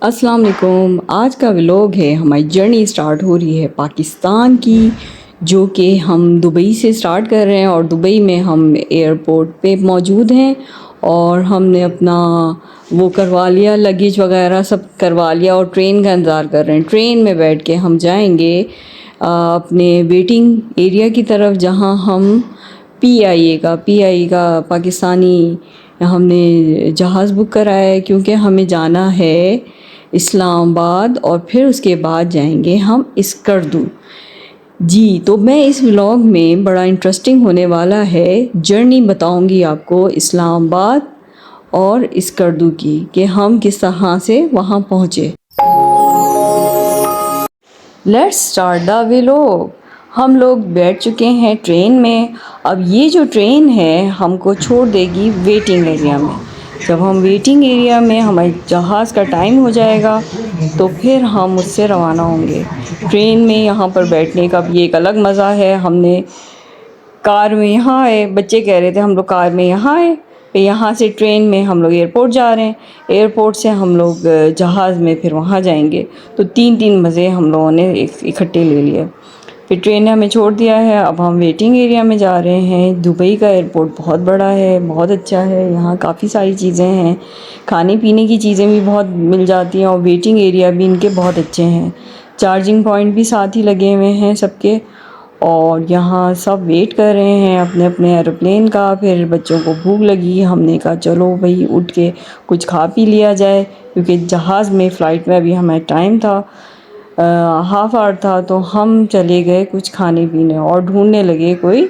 अस्सलाम वालेकुम। आज का व्लॉग है, हमारी जर्नी स्टार्ट हो रही है पाकिस्तान की, जो कि हम दुबई से स्टार्ट कर रहे हैं और दुबई में हम एयरपोर्ट पे मौजूद हैं और हमने अपना वो करवा लिया, लगेज वगैरह सब करवा लिया और ट्रेन का इंतज़ार कर रहे हैं। ट्रेन में बैठ के हम जाएंगे अपने वेटिंग एरिया की तरफ, जहां हम पीआईए का पाकिस्तानी हमने जहाज़ बुक कराया है, क्योंकि हमें जाना है इस्लामाबाद और फिर उसके बाद जाएंगे हम स्कर्दू। जी, तो मैं इस व्लॉग में बड़ा इंटरेस्टिंग होने वाला है, जर्नी बताऊंगी आपको इस्लामाबाद और स्कर्दू की, कि हम किस तरह से वहाँ पहुँचे। Let's start the vlog. हम लोग बैठ चुके हैं ट्रेन में। अब ये जो ट्रेन है हमको छोड़ देगी वेटिंग एरिया में। जब हम वेटिंग एरिया में हमारे जहाज़ का टाइम हो जाएगा तो फिर हम उससे रवाना होंगे। ट्रेन में यहाँ पर बैठने का भी एक अलग मज़ा है। हमने कार में यहाँ आए, बच्चे कह रहे थे हम लोग कार में यहाँ आए, फिर यहाँ से ट्रेन में हम लोग एयरपोर्ट जा रहे हैं, एयरपोर्ट से हम लोग जहाज़ में फिर वहाँ जाएंगे। तो तीन तीन मज़े हम लोगों ने इकट्ठे ले लिए। फिर ट्रेन ने हमें छोड़ दिया है, अब हम वेटिंग एरिया में जा रहे हैं। दुबई का एयरपोर्ट बहुत बड़ा है, बहुत अच्छा है, यहाँ काफ़ी सारी चीज़ें हैं, खाने पीने की चीज़ें भी बहुत मिल जाती हैं और वेटिंग एरिया भी इनके बहुत अच्छे हैं। चार्जिंग पॉइंट भी साथ ही लगे हुए हैं सबके, और यहाँ सब वेट कर रहे हैं अपने अपने एरोप्लेन का। फिर बच्चों को भूख लगी, हमने कहा चलो भाई उठ के कुछ खा पी लिया जाए, क्योंकि जहाज़ में फ़्लाइट में अभी हमारा टाइम था, हाफ आवर था। तो हम चले गए कुछ खाने पीने और ढूंढने लगे कोई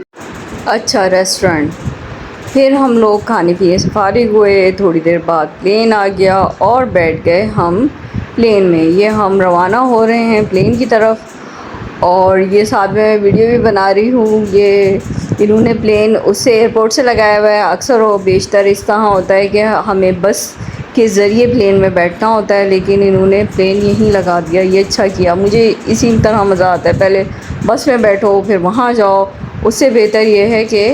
अच्छा रेस्टोरेंट। फिर हम लोग खाने पीने से फारिग हुए, थोड़ी देर बाद प्लेन आ गया और बैठ गए हम प्लेन में। ये हम रवाना हो रहे हैं प्लेन की तरफ, और ये साथ में वीडियो भी बना रही हूँ। ये इन्होंने प्लेन उससे एयरपोर्ट से लगाया हुआ है। अक्सर वो बेशतर इस तरह होता है कि हमें बस के ज़रिए प्लेन में बैठना होता है, लेकिन इन्होंने प्लेन यहीं लगा दिया। ये अच्छा किया, मुझे इसी तरह मज़ा आता है। पहले बस में बैठो फिर वहाँ जाओ, उससे बेहतर ये है कि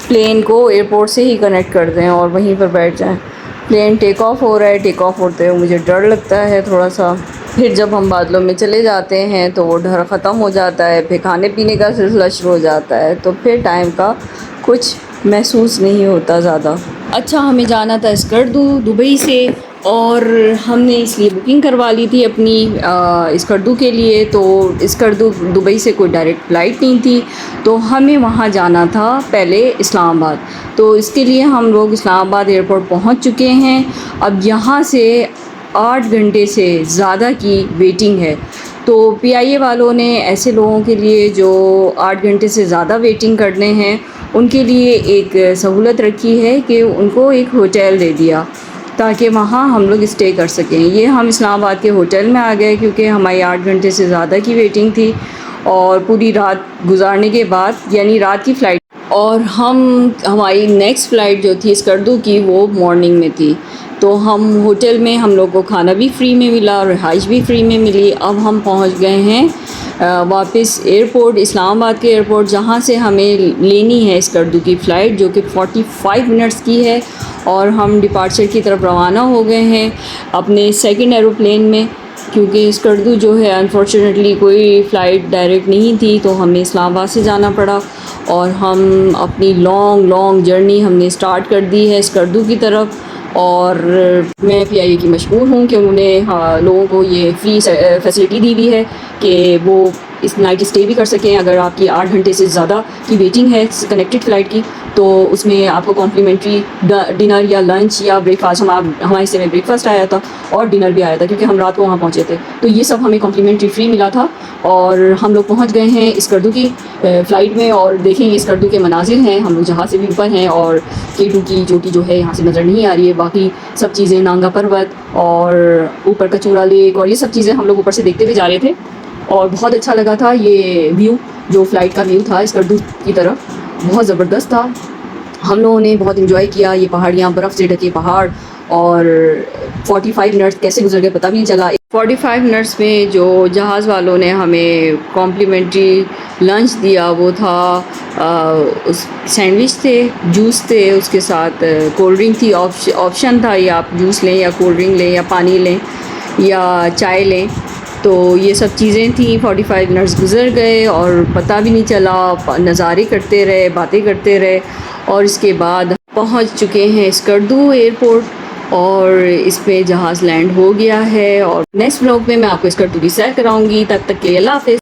प्लेन को एयरपोर्ट से ही कनेक्ट कर दें और वहीं पर बैठ जाएं। प्लेन टेक ऑफ हो रहा है, टेक ऑफ होते हुए मुझे डर लगता है थोड़ा सा। फिर जब हम बादलों में चले जाते हैं तो वो डर ख़त्म हो जाता है, फिर खाने पीने का सिलसिला शुरू हो जाता है, तो फिर टाइम का कुछ महसूस नहीं होता ज़्यादा। अच्छा, हमें जाना था स्कर्दू दुबई से, और हमने इसलिए बुकिंग करवा ली थी अपनी स्कर्दू के लिए। तो स्कर्दू दुबई से कोई डायरेक्ट फ़्लाइट नहीं थी, तो हमें वहाँ जाना था पहले इस्लामाबाद। तो इसके लिए हम लोग इस्लामाबाद एयरपोर्ट पहुँच चुके हैं। अब यहाँ से 8 घंटे से ज़्यादा की वेटिंग है। तो पीआईए वालों ने ऐसे लोगों के लिए जो 8 घंटे से ज़्यादा वेटिंग करने हैं, उनके लिए एक सहूलत रखी है कि उनको एक होटल दे दिया ताकि वहाँ हम लोग स्टे कर सकें। ये हम इस्लामाबाद के होटल में आ गए, क्योंकि हमारी 8 घंटे से ज़्यादा की वेटिंग थी और पूरी रात गुजारने के बाद, यानी रात की फ़्लाइट, और हमारी नेक्स्ट फ़्लाइट जो थी स्कर्दू की वो मॉर्निंग में थी। तो हम होटल में, हम लोग को खाना भी फ्री में मिला और रिहाइश भी फ्री में मिली। अब हम पहुंच गए हैं वापस एयरपोर्ट, इस्लामाबाद के एयरपोर्ट, जहां से हमें लेनी है स्कर्दू की फ़्लाइट, जो कि 45 मिनट्स की है। और हम डिपार्चर की तरफ रवाना हो गए हैं अपने सेकंड एरोप्लेन में, क्योंकि स्कर्दू जो है अनफॉर्चुनेटली कोई फ़्लाइट डायरेक्ट नहीं थी, तो हमें इस्लामाबाद से जाना पड़ा। और हम अपनी लॉन्ग जर्नी हमने स्टार्ट कर दी है स्कर्दू की तरफ। और मैं पीआईए की मशहूर हूँ कि उन्होंने लोगों को ये फ्री फैसिलिटी दी हुई है कि वो इस नाइट स्टे भी कर सकें। अगर आपकी 8 घंटे से ज़्यादा की वेटिंग है कनेक्टेड फ़्लाइट की, तो उसमें आपको कॉम्प्लीमेंट्री डिनर या लंच या ब्रेकफास्ट, हमारे हिस्से में ब्रेकफास्ट आया था और डिनर भी आया था, क्योंकि हम रात को वहाँ पहुँचे थे। तो ये सब हमें कॉम्प्लीमेंट्री फ्री मिला था। और हम लोग पहुँच गए हैं स्कर्दू की फ़्लाइट में, और देखेंगे स्कर्दू के मनाजिर हैं। हम लोग जहाँ से भी ऊपर हैं, और K2 की चोटी जो है यहाँ से नज़र नहीं आ रही है। बाकी सब चीज़ें, नांगा पर्वत और ऊपर कचूरा लेक और ये सब चीज़ें हम लोग ऊपर से देखते हुए जा रहे थे, और बहुत अच्छा लगा था ये व्यू, जो फ़्लाइट का व्यू था स्कर्दू की तरफ, बहुत ज़बरदस्त था। हम लोगों ने बहुत इन्जॉय किया। ये पहाड़ियाँ, बर्फ़ से ढके पहाड़, और 45 मिनट्स कैसे गुजर गए पता भी नहीं चला। 45 मिनट्स में जो जहाज़ वालों ने हमें कॉम्प्लीमेंट्री लंच दिया वो था उस सैंडविच थे, जूस थे, उसके साथ कोल्ड ड्रिंक थी। ऑप्शन था या आप जूस लें या कोल्ड ड्रिंक लें या पानी लें या चाय लें। तो ये सब चीज़ें थी। 45 मिनट्स गुज़र गए और पता भी नहीं चला, नज़ारे करते रहे, बातें करते रहे और इसके बाद पहुंच चुके हैं स्कर्दू एयरपोर्ट और इस पे जहाज़ लैंड हो गया है। और नेक्स्ट व्लॉग में मैं आपको स्कर्दू की सैर कराऊंगी। तब तक के लिए अल्लाह हाफ़िज़।